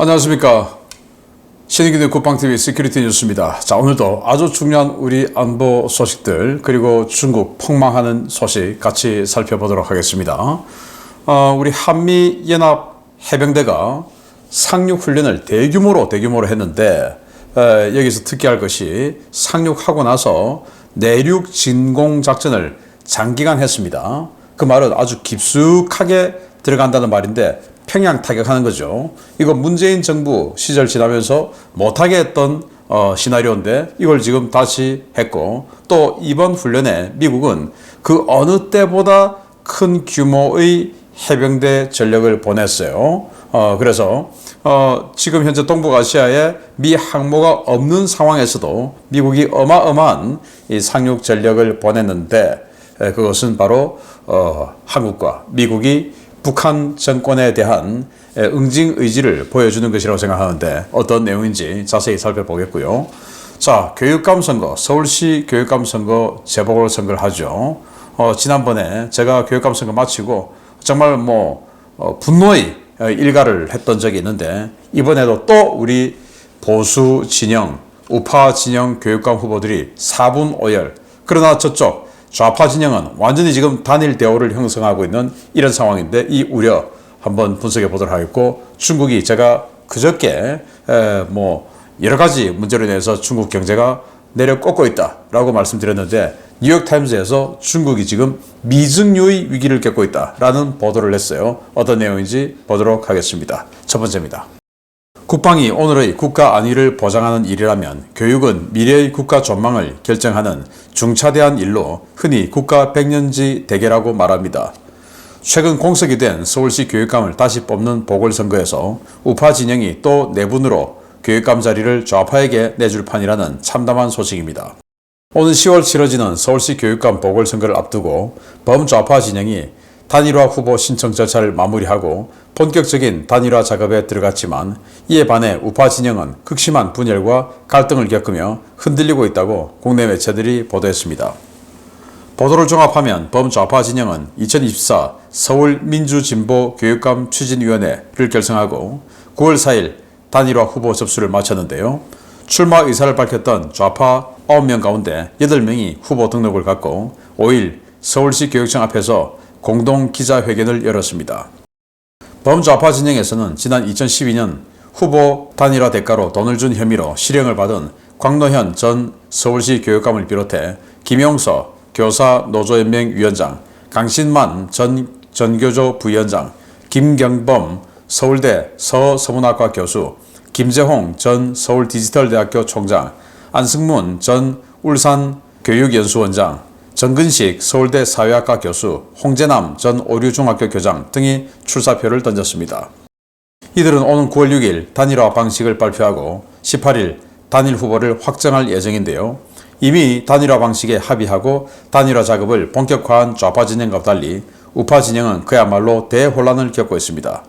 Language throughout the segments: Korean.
안녕하십니까. 신의균의 국방TV 시큐리티 뉴스입니다. 자, 오늘도 아주 중요한 우리 안보 소식들 그리고 중국 폭망하는 소식 같이 살펴보도록 하겠습니다. 우리 한미연합 해병대가 상륙훈련을 대규모로 했는데 여기서 특기할 것이 상륙하고 나서 내륙 진공 작전을 장기간 했습니다. 그 말은 아주 깊숙하게 들어간다는 말인데 평양 타격하는 거죠. 이거 문재인 정부 시절 지나면서 못하게 했던 시나리오인데 이걸 지금 다시 했고, 또 이번 훈련에 미국은 그 어느 때보다 큰 규모의 해병대 전력을 보냈어요. 그래서 지금 현재 동북아시아에 미 항모가 없는 상황에서도 미국이 어마어마한 이 상륙 전력을 보냈는데, 그것은 바로 한국과 미국이 북한 정권에 대한 응징 의지를 보여주는 것이라고 생각하는데, 어떤 내용인지 자세히 살펴보겠고요. 자, 교육감 선거, 서울시 교육감 선거 재보궐선거를 하죠. 지난번에 제가 교육감 선거 마치고 정말 분노의 일가를 했던 적이 있는데, 이번에도 또 우리 보수 진영, 우파 진영 교육감 후보들이 4분 5열, 그러나 저쪽 좌파 진영은 완전히 지금 단일 대오를 형성하고 있는 이런 상황인데, 이 우려 한번 분석해 보도록 하겠고, 중국이 제가 그저께 여러 가지 문제로 인해서 중국 경제가 내려 꽂고 있다라고 말씀드렸는데, 뉴욕타임즈에서 중국이 지금 미증유의 위기를 겪고 있다라는 보도를 했어요. 어떤 내용인지 보도록 하겠습니다. 첫 번째입니다. 국방이 오늘의 국가 안위를 보장하는 일이라면 교육은 미래의 국가 전망을 결정하는 중차대한 일로 흔히 국가 백년지 대계라고 말합니다. 최근 공석이 된 서울시 교육감을 다시 뽑는 보궐선거에서 우파 진영이 또 내분으로 교육감 자리를 좌파에게 내줄 판이라는 참담한 소식입니다. 오는 10월 치러지는 서울시 교육감 보궐선거를 앞두고 범좌파 진영이 단일화 후보 신청 절차를 마무리하고 본격적인 단일화 작업에 들어갔지만, 이에 반해 우파 진영은 극심한 분열과 갈등을 겪으며 흔들리고 있다고 국내 매체들이 보도했습니다. 보도를 종합하면 범좌파 진영은 2024 서울민주진보교육감 추진위원회를 결성하고 9월 4일 단일화 후보 접수를 마쳤는데요. 출마 의사를 밝혔던 좌파 9명 가운데 8명이 후보 등록을 갖고 5일 서울시 교육청 앞에서 공동 기자회견을 열었습니다. 범좌파 진영에서는 지난 2012년 후보 단일화 대가로 돈을 준 혐의로 실형을 받은 광노현 전 서울시 교육감을 비롯해 김용서 교사노조연맹 위원장, 강신만 전 전교조 부위원장, 김경범 서울대 서서문학과 교수, 김재홍 전 서울디지털대학교 총장, 안승문 전 울산교육연수원장, 정근식 서울대 사회학과 교수, 홍재남 전 오류중학교 교장 등이 출사표를 던졌습니다. 이들은 오는 9월 6일 단일화 방식을 발표하고 18일 단일 후보를 확정할 예정인데요. 이미 단일화 방식에 합의하고 단일화 작업을 본격화한 좌파 진영과 달리 우파 진영은 그야말로 대혼란을 겪고 있습니다.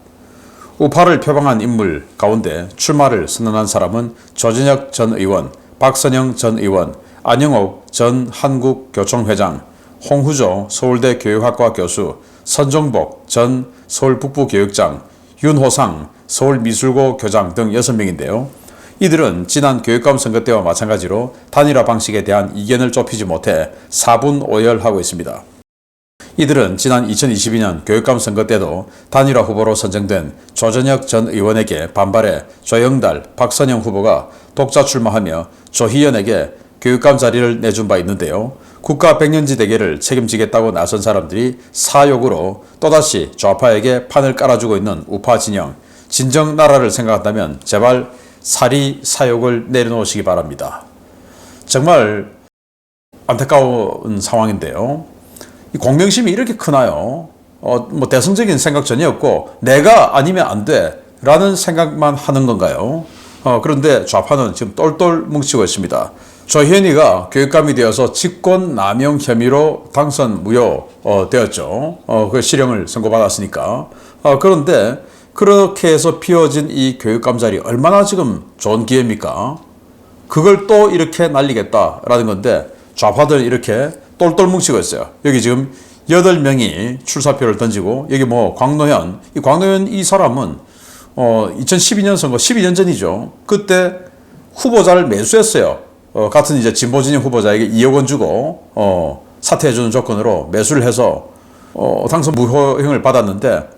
우파를 표방한 인물 가운데 출마를 선언한 사람은 조진혁 전 의원, 박선영 전 의원, 안영옥 전 한국교총회장, 홍후조 서울대 교육학과 교수, 선종복 전 서울북부교육장, 윤호상 서울미술고 교장 등 6명인데요. 이들은 지난 교육감 선거 때와 마찬가지로 단일화 방식에 대한 이견을 좁히지 못해 4분 5열하고 있습니다. 이들은 지난 2022년 교육감 선거 때도 단일화 후보로 선정된 조전혁 전 의원에게 반발해 조영달, 박선영 후보가 독자 출마하며 조희연에게 교육감 자리를 내준 바 있는데요. 국가 백년지 대계를 책임지겠다고 나선 사람들이 사욕으로 또다시 좌파에게 판을 깔아주고 있는 우파 진영, 진정 나라를 생각한다면 제발 사리 사욕을 내려놓으시기 바랍니다. 정말 안타까운 상황인데요. 이 공명심이 이렇게 크나요? 대승적인 생각 전혀 없고 내가 아니면 안 돼 라는 생각만 하는 건가요? 그런데 좌파는 지금 똘똘 뭉치고 있습니다. 조희연이가 교육감이 되어서 직권 남용 혐의로 당선 무효되었죠. 그 실형을 선고받았으니까. 그런데 그렇게 해서 피어진 이 교육감 자리 얼마나 지금 좋은 기회입니까? 그걸 또 이렇게 날리겠다라는 건데 좌파들은 이렇게 똘똘 뭉치고 있어요. 여기 지금 8명이 출사표를 던지고, 여기 광노현, 이 사람은 2012년 선거 12년 전이죠. 그때 후보자를 매수했어요. 같은 이제 진보 진영 후보자에게 2억 원 주고 사퇴해주는 조건으로 매수를 해서 당선 무효형을 받았는데,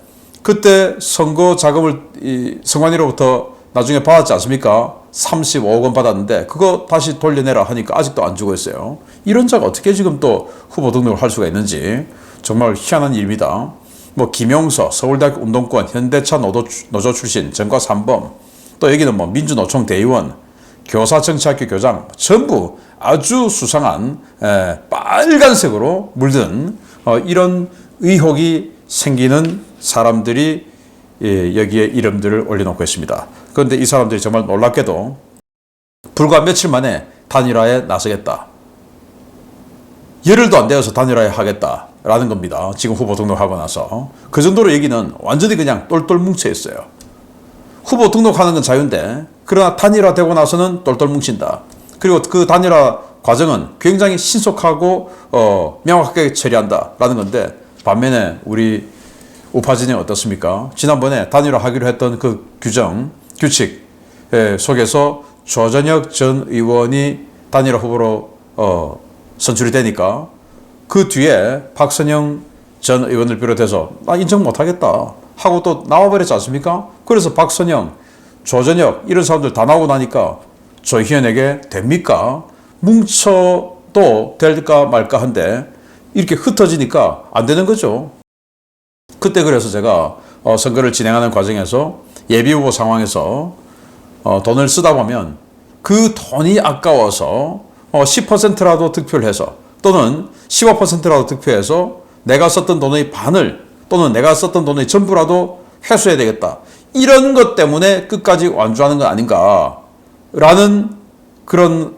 그때 선거 자금을 선관위로부터 나중에 받았지 않습니까? 35억 원 받았는데 그거 다시 돌려내라 하니까 아직도 안 주고 있어요. 이런 자가 어떻게 지금 또 후보 등록을 할 수가 있는지 정말 희한한 일입니다. 뭐 김용서 서울대학교 운동권 현대차 노조 출신 전과 3범, 또 여기는 뭐 민주노총 대의원, 교사정치학교 교장, 전부 아주 수상한 빨간색으로 물든 이런 의혹이 생기는 사람들이 여기에 이름들을 올려놓고 있습니다. 그런데 이 사람들이 정말 놀랍게도 불과 며칠 만에 단일화에 나서겠다, 열흘도 안 되어서 단일화에 하겠다라는 겁니다. 지금 후보 등록하고 나서. 그 정도로 여기는 완전히 그냥 똘똘 뭉쳐 있어요. 후보 등록하는 건 자유인데, 그러나 단일화되고 나서는 똘똘 뭉친다. 그리고 그 단일화 과정은 굉장히 신속하고 명확하게 처리한다라는 건데, 반면에 우리 우파 진영 어떻습니까? 지난번에 단일화하기로 했던 그 규칙 속에서 조전혁 전 의원이 단일화 후보로 선출이 되니까 그 뒤에 박선영 전 의원을 비롯해서 나 인정 못하겠다 하고 또 나와버렸지 않습니까? 그래서 박선영, 조전혁 이런 사람들 다 나오고 나니까 조희연에게 됩니까? 뭉쳐도 될까 말까 한데 이렇게 흩어지니까 안 되는 거죠. 그때 그래서 제가 선거를 진행하는 과정에서 예비후보 상황에서 돈을 쓰다 보면 그 돈이 아까워서 10%라도 득표를 해서, 또는 15%라도 득표해서 내가 썼던 돈의 반을, 또는 내가 썼던 돈의 전부라도 회수해야 되겠다, 이런 것 때문에 끝까지 완주하는 건 아닌가라는 그런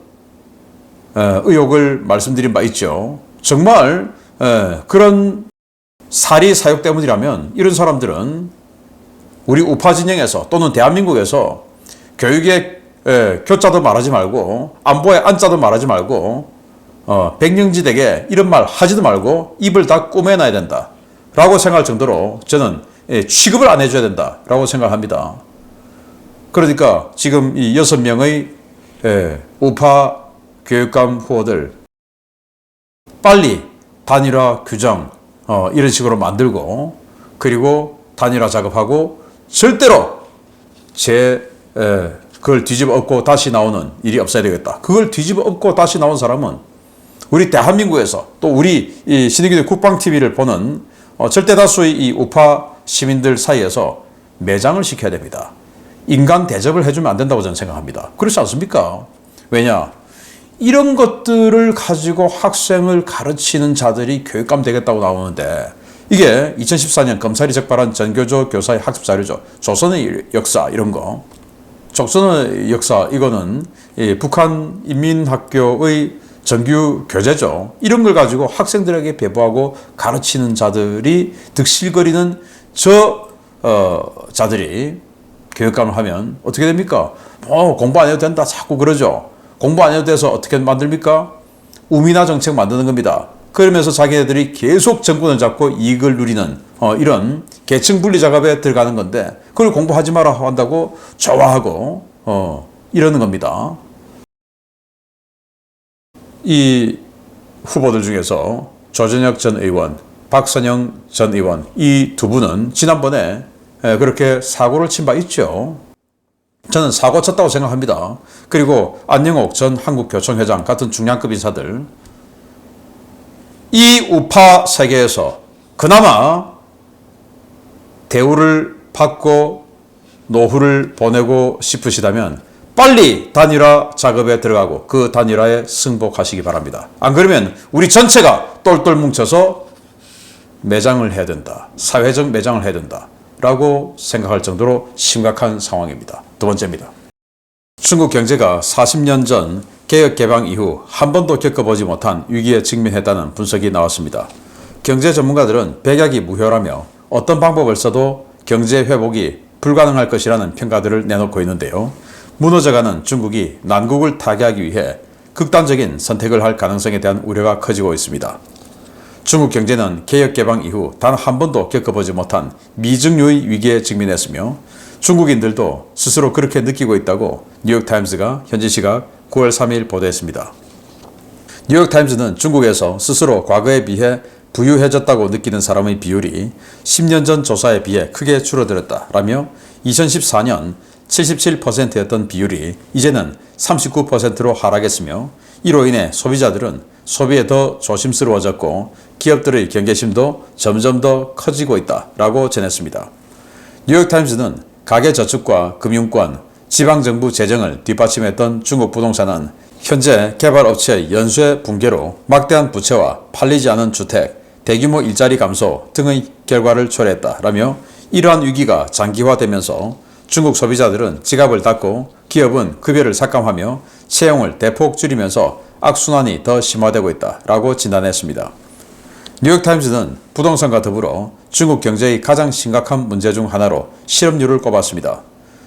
의혹을 말씀드린 바 있죠. 정말 그런 사리 사욕 때문이라면 이런 사람들은 우리 우파 진영에서 또는 대한민국에서 교육의 교자도 말하지 말고 안보의 안자도 말하지 말고 백령지대게 이런 말 하지도 말고 입을 다 꼬매놔야 된다 라고 생각할 정도로 저는 취급을 안 해줘야 된다 라고 생각합니다. 그러니까 지금 이 6명의 우파 교육감 후보들 빨리 단일화 규정 이런 식으로 만들고, 그리고 단일화 작업하고 절대로 그걸 뒤집어 엎고 다시 나오는 일이 없어야 되겠다. 그걸 뒤집어 엎고 다시 나온 사람은 우리 대한민국에서, 또 우리 이 신의균의 국방TV를 보는 절대 다수의 이 우파 시민들 사이에서 매장을 시켜야 됩니다. 인간 대접을 해주면 안 된다고 저는 생각합니다. 그렇지 않습니까? 왜냐? 이런 것들을 가지고 학생을 가르치는 자들이 교육감 되겠다고 나오는데, 이게 2014년 검찰이 적발한 전교조 교사의 학습 자료죠. 조선의 역사 이런 거. 조선의 역사 이거는 북한 인민학교의 정규 교재죠. 이런 걸 가지고 학생들에게 배부하고 가르치는 자들이 득실거리는 자들이 교육감을 하면 어떻게 됩니까? 공부 안 해도 된다 자꾸 그러죠. 공부 안 해도 돼서 어떻게 만듭니까? 우미나 정책 만드는 겁니다. 그러면서 자기네들이 계속 정권을 잡고 이익을 누리는 이런 계층 분리 작업에 들어가는 건데, 그걸 공부하지 마라 한다고 좋아하고 이러는 겁니다. 이 후보들 중에서 조전혁 전 의원, 박선영 전 의원 이 두 분은 지난번에 그렇게 사고를 친 바 있죠. 저는 사고 쳤다고 생각합니다. 그리고 안영옥 전 한국교총회장 같은 중량급 인사들, 이 우파 세계에서 그나마 대우를 받고 노후를 보내고 싶으시다면 빨리 단일화 작업에 들어가고 그 단일화에 승복하시기 바랍니다. 안 그러면 우리 전체가 똘똘 뭉쳐서 매장을 해야 된다, 사회적 매장을 해야 된다 라고 생각할 정도로 심각한 상황입니다. 두 번째입니다. 중국 경제가 40년 전 개혁 개방 이후 한 번도 겪어보지 못한 위기에 직면했다는 분석이 나왔습니다. 경제 전문가들은 백약이 무효라며 어떤 방법을 써도 경제 회복이 불가능할 것이라는 평가들을 내놓고 있는데요. 무너져가는 중국이 난국을 타개하기 위해 극단적인 선택을 할 가능성에 대한 우려가 커지고 있습니다. 중국 경제는 개혁 개방 이후 단 한 번도 겪어보지 못한 미증유의 위기에 직면했으며 중국인들도 스스로 그렇게 느끼고 있다고 뉴욕타임스가 현지 시각 9월 3일 보도했습니다. 뉴욕타임스는 중국에서 스스로 과거에 비해 부유해졌다고 느끼는 사람의 비율이 10년 전 조사에 비해 크게 줄어들었다라며 2014년 77%였던 비율이 이제는 39%로 하락했으며 이로 인해 소비자들은 소비에 더 조심스러워졌고 기업들의 경계심도 점점 더 커지고 있다라고 전했습니다. 뉴욕타임스는 가계저축과 금융권, 지방정부 재정을 뒷받침했던 중국 부동산은 현재 개발업체의 연쇄 붕괴로 막대한 부채와 팔리지 않은 주택, 대규모 일자리 감소 등의 결과를 초래했다라며 이러한 위기가 장기화되면서 중국 소비자들은 지갑을 닫고 기업은 급여를 삭감하며 채용을 대폭 줄이면서 악순환이 더 심화되고 있다라고 진단했습니다. 뉴욕타임스는 부동산과 더불어 중국 경제의 가장 심각한 문제 중 하나로 실업률을 꼽았습니다.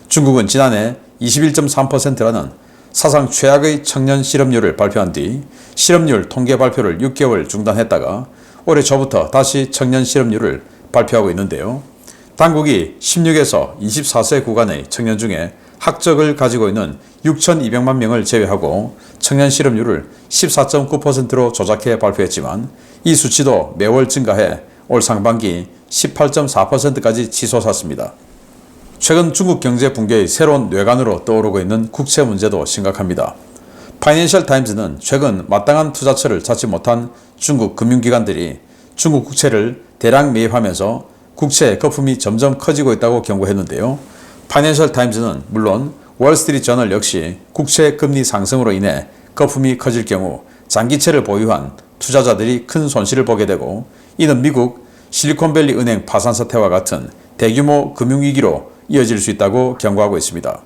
중국은 지난해 21.3%라는 사상 최악의 청년 실업률을 발표한 뒤 실업률 통계 발표를 6개월 중단했다가 올해 초부터 다시 청년 실업률을 발표하고 있는데요. 당국이 16에서 24세 구간의 청년 중에 학적을 가지고 있는 6,200만 명을 제외하고 청년 실업률을 14.9%로 조작해 발표했지만 이 수치도 매월 증가해 올 상반기 18.4%까지 치솟았습니다. 최근 중국 경제 붕괴의 새로운 뇌관으로 떠오르고 있는 국채 문제도 심각합니다. 파이낸셜 타임즈는 최근 마땅한 투자처를 찾지 못한 중국 금융기관들이 중국 국채를 대량 매입하면서 국채의 거품이 점점 커지고 있다고 경고했는데요. 파이낸셜 타임즈는 물론 월스트리트 저널 역시 국채 금리 상승으로 인해 거품이 커질 경우 장기채를 보유한 투자자들이 큰 손실을 보게 되고 이는 미국 실리콘밸리 은행 파산 사태와 같은 대규모 금융위기로 이어질 수 있다고 경고하고 있습니다.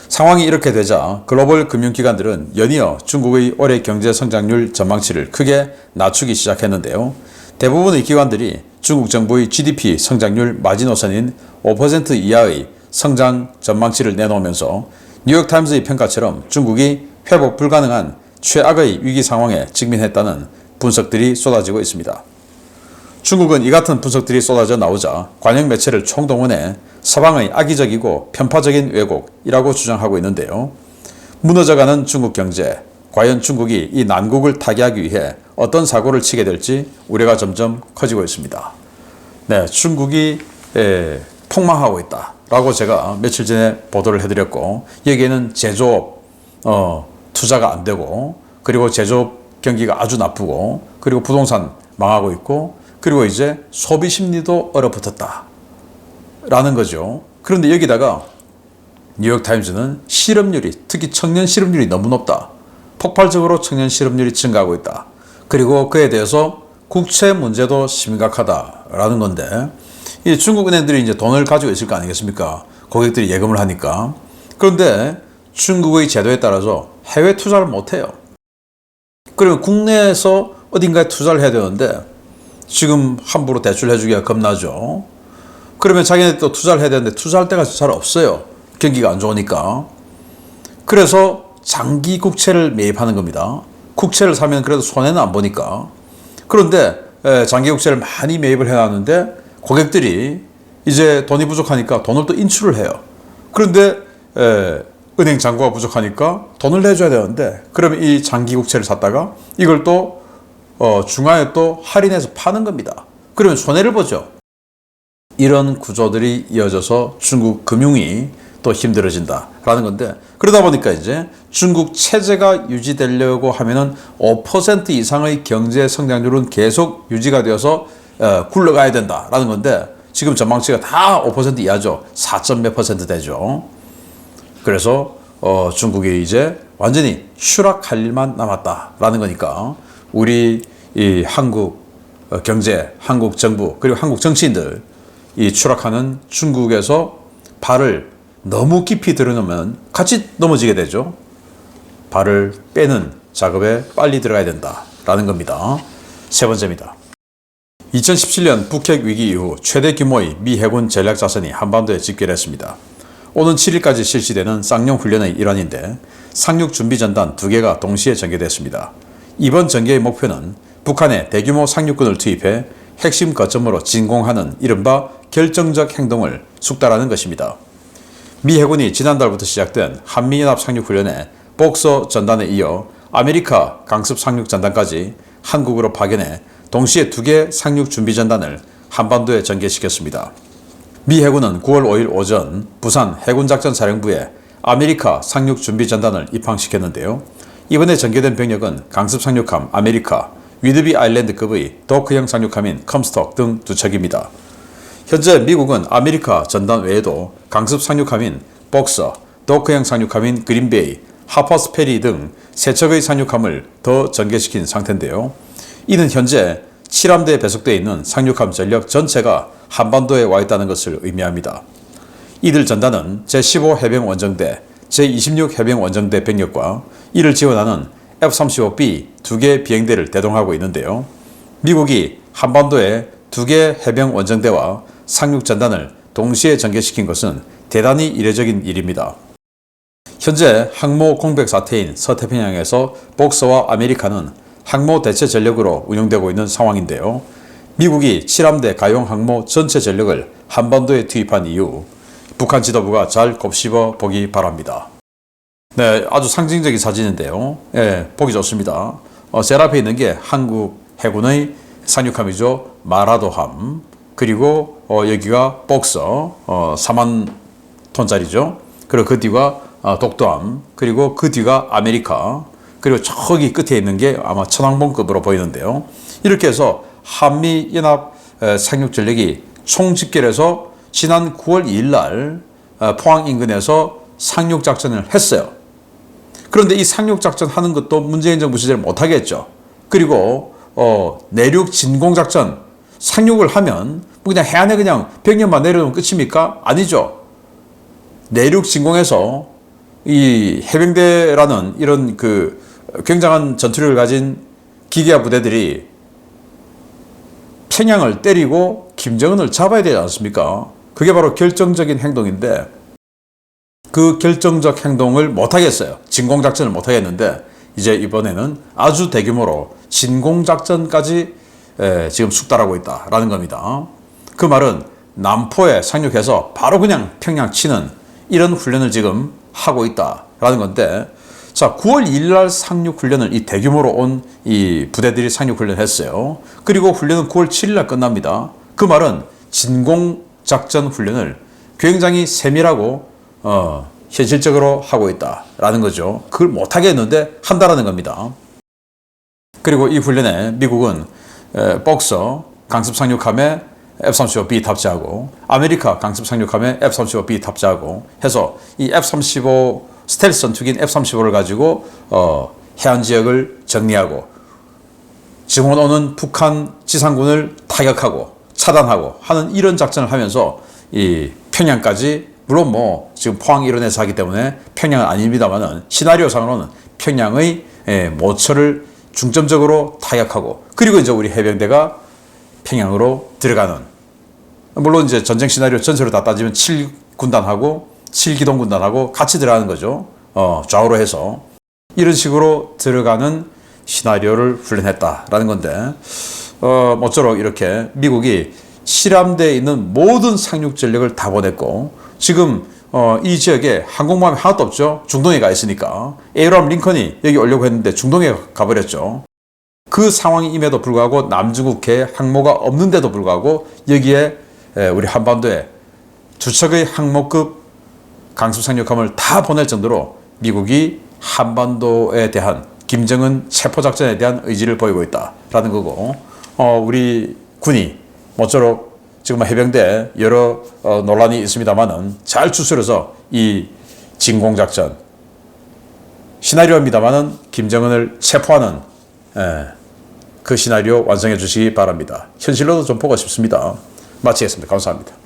상황이 이렇게 되자 글로벌 금융기관들은 연이어 중국의 올해 경제 성장률 전망치를 크게 낮추기 시작했는데요. 대부분의 기관들이 중국 정부의 GDP 성장률 마지노선인 5% 이하의 성장 전망치를 내놓으면서 뉴욕타임스의 평가처럼 중국이 회복 불가능한 최악의 위기 상황에 직면했다는 분석들이 쏟아지고 있습니다. 중국은 이 같은 분석들이 쏟아져 나오자 관영 매체를 총동원해 서방의 악의적이고 편파적인 왜곡이라고 주장하고 있는데요. 무너져가는 중국 경제, 과연 중국이 이 난국을 타개하기 위해 어떤 사고를 치게 될지 우려가 점점 커지고 있습니다. 네, 중국이 폭망하고 있다라고 제가 며칠 전에 보도를 해드렸고 여기에는 제조업 투자가 안 되고 그리고 제조업 경기가 아주 나쁘고 그리고 부동산 망하고 있고 그리고 이제 소비 심리도 얼어붙었다 라는 거죠. 그런데 여기다가 뉴욕타임즈는 실업률이 특히 청년 실업률이 너무 높다. 폭발적으로 청년 실업률이 증가하고 있다. 그리고 그에 대해서 국채 문제도 심각하다라는 건데 이 중국 은행들이 이제 돈을 가지고 있을 거 아니겠습니까? 고객들이 예금을 하니까. 그런데 중국의 제도에 따라서 해외 투자를 못 해요. 그리고 국내에서 어딘가에 투자를 해야 되는데 지금 함부로 대출 해주기가 겁나죠. 그러면 자기네 또 투자를 해야 되는데 투자할 데가 잘 없어요. 경기가 안 좋으니까. 그래서 장기 국채를 매입하는 겁니다. 국채를 사면 그래도 손해는 안 보니까. 그런데 장기 국채를 많이 매입을 해놨는데 고객들이 이제 돈이 부족하니까 돈을 또 인출을 해요. 그런데 은행 잔고가 부족하니까 돈을 내줘야 되는데 그러면 이 장기 국채를 샀다가 이걸 또 중간에 또 할인해서 파는 겁니다. 그러면 손해를 보죠. 이런 구조들이 이어져서 중국 금융이 또 힘들어진다라는 건데 그러다 보니까 이제 중국 체제가 유지되려고 하면은 5% 이상의 경제 성장률은 계속 유지가 되어서 굴러가야 된다라는 건데 지금 전망치가 다 5% 이하죠. 4몇 % 되죠. 그래서 중국이 이제 완전히 추락할 일만 남았다라는 거니까 우리 이 한국 경제, 한국 정부 그리고 한국 정치인들 이 추락하는 중국에서 발을 너무 깊이 들여놓으면 같이 넘어지게 되죠. 발을 빼는 작업에 빨리 들어가야 된다라는 겁니다. 세 번째입니다. 2017년 북핵 위기 이후 최대 규모의 미 해군 전략 자산이 한반도에 집결했습니다. 오는 7일까지 실시되는 쌍용 훈련의 일환인데 상륙 준비 전단 2개가 동시에 전개됐습니다. 이번 전개의 목표는 북한에 대규모 상륙군을 투입해 핵심 거점으로 진공하는 이른바 결정적 행동을 숙달하는 것입니다. 미 해군이 지난달부터 시작된 한미연합 상륙훈련에 복서 전단에 이어 아메리카 강습 상륙 전단까지 한국으로 파견해 동시에 2개 상륙 준비 전단을 한반도에 전개시켰습니다. 미 해군은 9월 5일 오전 부산 해군작전사령부에 아메리카 상륙 준비 전단을 입항시켰는데요. 이번에 전개된 병력은 강습 상륙함 아메리카, 위드비 아일랜드급의 도크형 상륙함인 컴스톡 등 2척입니다. 현재 미국은 아메리카 전단 외에도 강습 상륙함인 복서, 도크형 상륙함인 그린베이, 하퍼스 페리 등 3척의 상륙함을 더 전개시킨 상태인데요. 이는 현재 7함대에 배속되어 있는 상륙함 전력 전체가 한반도에 와 있다는 것을 의미합니다. 이들 전단은 제15 해병 원정대, 제26 해병 원정대 병력과 이를 지원하는 F-35B 2개 비행대를 대동하고 있는데요. 미국이 한반도에 2개 해병 원정대와 상륙 전단을 동시에 전개시킨 것은 대단히 이례적인 일입니다. 현재 항모 공백 사태인 서태평양에서 복서와 아메리카는 항모 대체 전력으로 운용되고 있는 상황인데요. 미국이 7함대 가용 항모 전체 전력을 한반도에 투입한 이후 북한 지도부가 잘 곱씹어 보기 바랍니다. 네, 아주 상징적인 사진인데요. 예, 보기 좋습니다. 제 앞에 있는 게 한국 해군의 상륙함이죠. 마라도함. 그리고 여기가 복서 4만 톤짜리죠. 그리고 그 뒤가 독도함. 그리고 그 뒤가 아메리카. 그리고 저기 끝에 있는 게 아마 천왕봉급으로 보이는데요. 이렇게 해서 한미연합 상륙 전력이 총 집결해서 지난 9월 2일 날 포항 인근에서 상륙 작전을 했어요. 그런데 이 상륙 작전 하는 것도 문재인 정부 시절 못하겠죠. 그리고 내륙 진공 작전 상륙을 하면 뭐 그냥 해안에 그냥 병력만 내려오면 끝입니까? 아니죠. 내륙 진공에서 이 해병대라는 이런 그 굉장한 전투력을 가진 기계화 부대들이 평양을 때리고 김정은을 잡아야 되지 않습니까? 그게 바로 결정적인 행동인데 그 결정적 행동을 못하겠어요. 진공작전을 못하겠는데 이제 이번에는 아주 대규모로 진공작전까지 지금 숙달하고 있다라는 겁니다. 그 말은 남포에 상륙해서 바로 그냥 평양 치는 이런 훈련을 지금 하고 있다라는 건데 자, 9월 2일 날 상륙 훈련을 이 대규모로 온 이 부대들이 상륙 훈련을 했어요. 그리고 훈련은 9월 7일 날 끝납니다. 그 말은 진공 작전 훈련을 굉장히 세밀하고 현실적으로 하고 있다라는 거죠. 그걸 못하게 했는데 한다라는 겁니다. 그리고 이 훈련에 미국은 복서 강습 상륙함에 F-35B 탑재하고 아메리카 강습 상륙함에 F-35B 탑재하고 해서 이 F-35 스텔스 전투기인 F-35를 가지고 해안 지역을 정리하고 지금 오는 북한 지상군을 타격하고 차단하고 하는 이런 작전을 하면서 이 평양까지 물론 뭐 지금 포항 이런에서 하기 때문에 평양은 아닙니다만은 시나리오상으로는 평양의 모처를 중점적으로 타격하고 그리고 이제 우리 해병대가 평양으로 들어가는 물론 이제 전쟁 시나리오 전체로 다 따지면 7군단하고 7기동군단하고 같이 들어가는 거죠. 좌우로 해서 이런 식으로 들어가는 시나리오를 훈련했다라는 건데 모쪼록 이렇게 미국이 실함대에 있는 모든 상륙 전력을 다 보냈고 지금 이 지역에 항공모함이 하나도 없죠. 중동에 가 있으니까 에이브람 링컨이 여기 오려고 했는데 중동에 가버렸죠. 그 상황임에도 불구하고 남중국해에 항모가 없는데도 불구하고 여기에 우리 한반도에 2척의 항모급 강습 상륙함을 다 보낼 정도로 미국이 한반도에 대한 김정은 체포작전에 대한 의지를 보이고 있다라는 거고 우리 군이 모쪼록 지금 해병대 여러 논란이 있습니다만은 잘 추스려서 이 진공작전 시나리오입니다만은 김정은을 체포하는 그 시나리오 완성해 주시기 바랍니다. 현실로도 좀 보고 싶습니다. 마치겠습니다. 감사합니다.